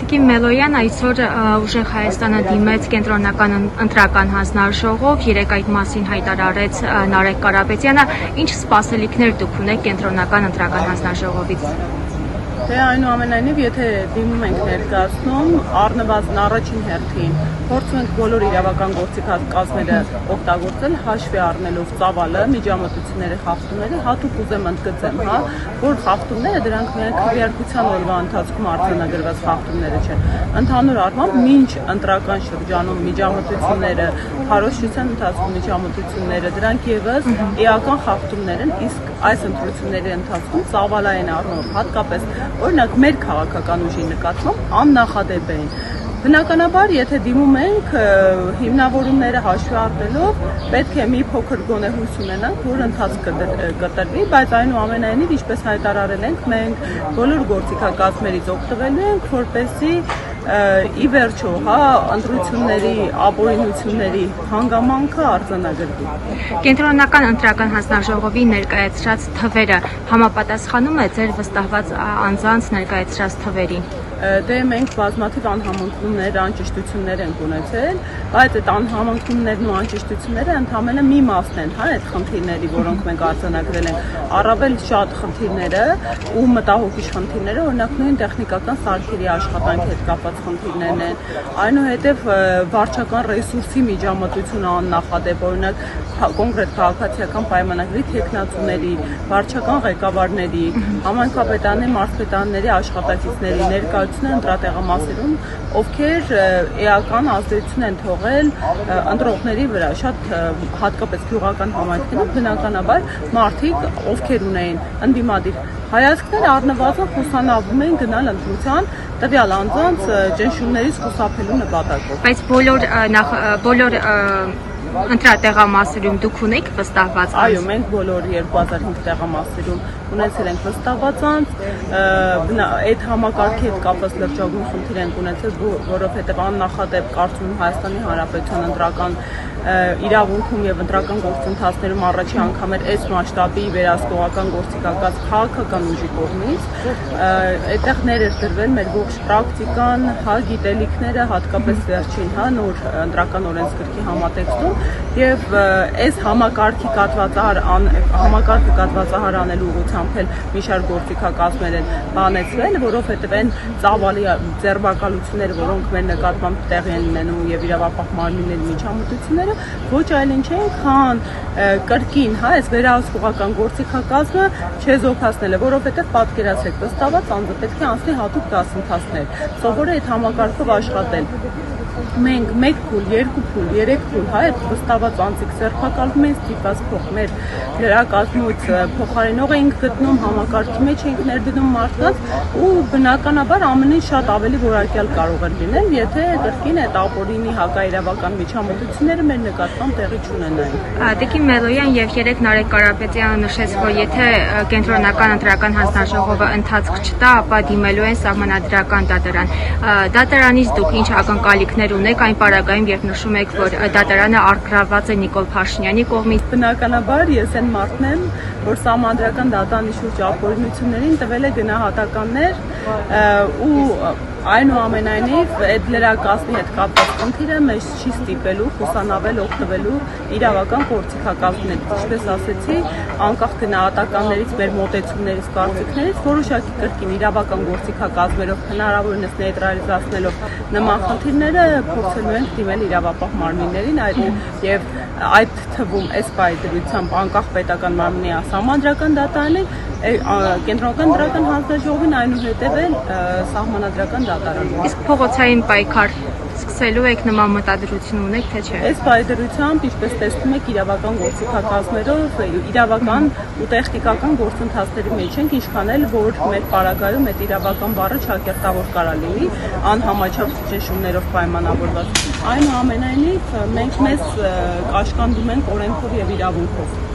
Տիկին Մելոյան այսօր ուժեղ Հայաստանը դիմեց կենտրոնական ընտրական հանձնարարժողով, երեկ այդ մասին հայտարարեց Նարեկ Կարապետյանը, ինչ սպասելիքներ դուք ունեք կենտրոնական ընտրական հանձնարարժողովից։ Դե այնուամենայնիվ, եթե դիմում ենք ներկայացնում, առնվազն առաջին հերթին փորձում ենք բոլոր իրավական գործիքակազմերը օգտագործել, հաշվի առնելով ծավալը, միջամտությունները, խախտումները, հատուկ ուզեմ ընդգծեմ, որ խախտումները դրանք միայն քվեարկության օրվա ընթացքում արձանագրված խախտումները չեն։ Ընդհանուր առմամբ, մինչ ընտրական շրջանում միջամտությունները, քարոզչության ընթացքում միջամտությունները, դրանք ևս էական խախտումներ են, իսկ այս ընտրությունների ընթացքում ծավալային առումով, հատկապես օրինակ մեր քաղաքական ուժի նկատմամբ աննախադեպ էին։ Բնականաբար, եթե դիմում ենք հիմնավորումները հաշվի առնելով, պետք է մի փոքր գոնե հույս ունենանք, որ ընթացք կտրվի, բայց այնուամենայնիվ, ինչպես հայտարարել ենք, մենք բոլոր գործիքակազմերից օգտվելու ենք, որպեսզի ի վերջո, ընտրությունների ապօրինությունների հանգամանքը արձանագրվի։ Կենտրոնական ընտրական հանձնարարժողովի ներկայացրած թվերը համապատասխանում է ձեր վստահված անձանց ներկայացրած թվերին։ Դե մենք բազմաթիվ անհամընկնումներ, անճշտություններ ենք ունեցել, բայց այդ անհամընկնումներն ու անճշտությունները ընդհանրապես մի մասն են, այդ խնդիրների, որոնք մենք արձանագրել ենք, առավել շատ խնդիրները ու մտահոգիչ խնդիրները, օրինակ նույն տեխնիկական սարքերի աշխատանքի հետ կապված խնդիրներն են, այնուհետև վարչական ռեսուրսի միջամտությունը աննախադեպ, օրինակ կոնկրետ քաղաքացիական պայմանագրի թեկնածուների, վարչական ղեկավարների, համայնքապետարների, մարզպետարանների աշխատակիցների ներկայությունը ընտրատեղամասերում, ովքեր էական ազդեցություն են թողել ընտրողների վրա, շատ հատկապես գյուղական համայնքներում բնականաբար մարդիկ, ովքեր ունեին ընդդիմադիր հայացքներ, առնվազն խուսանավում են գնալ ընտրության տվյալ անձանց ճնշումներից խուսափելու նպատակով։ Բայց բոլոր ընտրատեղամասերում դուք ունեք վստահված անձ։ Այո, մենք բոլոր 2005 տեղամասերում ունեցել ենք վստահված անձ, այդ համակարգի հետ կապված լրջագույն խնդիր ենք ունեցել, որովհետև աննախադեպ կարծում եմ Հայաստանի Հանրապետության ընտրական իրավունքում եւ ընտրական գործընթացներում առաջի անգամ էր այս մասշտաբի վերահսկողական գործիքակազմ քաղաքական ուժի կողմից, այդտեղ ներեր դրվել մեր ողջ պրակտիկան, գիտելիքները, հատկապես վերջին, նոր ընտրական օրենսգրքի համատեքստում եւ այս համակարգը կատվածահար անելու ուղղությամբ էլ մի շարք գործիքակազմեր են բանեցվել, որովհետեւ այն ծավալի ձեռբակալությունները, որոնք մեր նկատմամբ տեղի են ունենում եւ իրավապահ մարմինների միջամտությունները ոչ այլ ինչ են, քան կրկին, այս վերահսկողական գործիքակազմը չեզոքացնելը, որովհետև պատկերացրեք, վստահված անձը պետք է անցնի հատուկ դասընթացներ, սովորի այդ համակարգով աշխատել։ Մենք 1 փուլ, 2 փուլ, 3 փուլ, այդ վստահված անձիկ ձեռբակալվում են ստիպված փոխ մեր լրակազմուց փոխարինող էինք գտնում, համակարգի մեջ էինք ներդնում մարդկանց ու բնականաբար ամենին շատ ավելի որակյալ կարող էր լինել, եթե կրկին այդ ապօրինի հակաիրավական միջամտությունները մեր նկատմամբ տեղի չունենային։ Տիկին Մելոյան եւ երեկ Նարեկ Կարապետյանը նշեց, որ եթե կենտրոնական ընտրական հանձնարարժողովը ընթացք չտա, ապա դիմելու են սահմանադրական դատարան։ Դատարանից դուք ինչ ակնկալիքներ ունեք այն պարագայում, երբ նշում եք, որ դատարանը առգրավված է Նիկոլ Փաշինյանի կողմից։ Բնականաբար ես այն մարդն եմ, որ սահմանադրական դատարանի շուրջ ապօրինություններին տվել է գնահատականներ ու այնուամենայնիվ այդ լրակազմի հետ կապված խնդիրը մեզ չի ստիպելու խուսանավել օգտվելու իրավական գործիքակազմներից, ինչպես ասեցի, անկախ գնահատականներից, մեր մոտեցումներից, կարծիքներից, որոշակի կրկին իրավական գործիքակազմերով հնարավորինս նեյտրալիզացնելով նման խնդիրները փորձելու ենք դիմել իրավապահ մարմիններին եւ այդ թվում այս պայդրությամբ անկախ պետական մարմնի սահմանադրական դատարանին կենտրոնական ընտրական հանձնարարժողովին այնուհետև էլ սահմանադրական դատարանում։ Իսկ փողոցային պայքար սկսելու եք նման մտադրություն ունեք, թե չէ։ Այս պայդրությամբ, ինչպես տեսնում եք, իրավական գործիքակազմերով, իրավական ու տեխնիկական գործընթացների մեջ ենք, ինչքան էլ որ մեր պարագայում այդ իրավական բառը ճակերտավոր կարա լինի, անհամաչափ ճնշումներով պայմանավորված։ Այնուամենայնիվ մենք մեզ կաշկանդում ենք օրենքով եւ իրավունքով։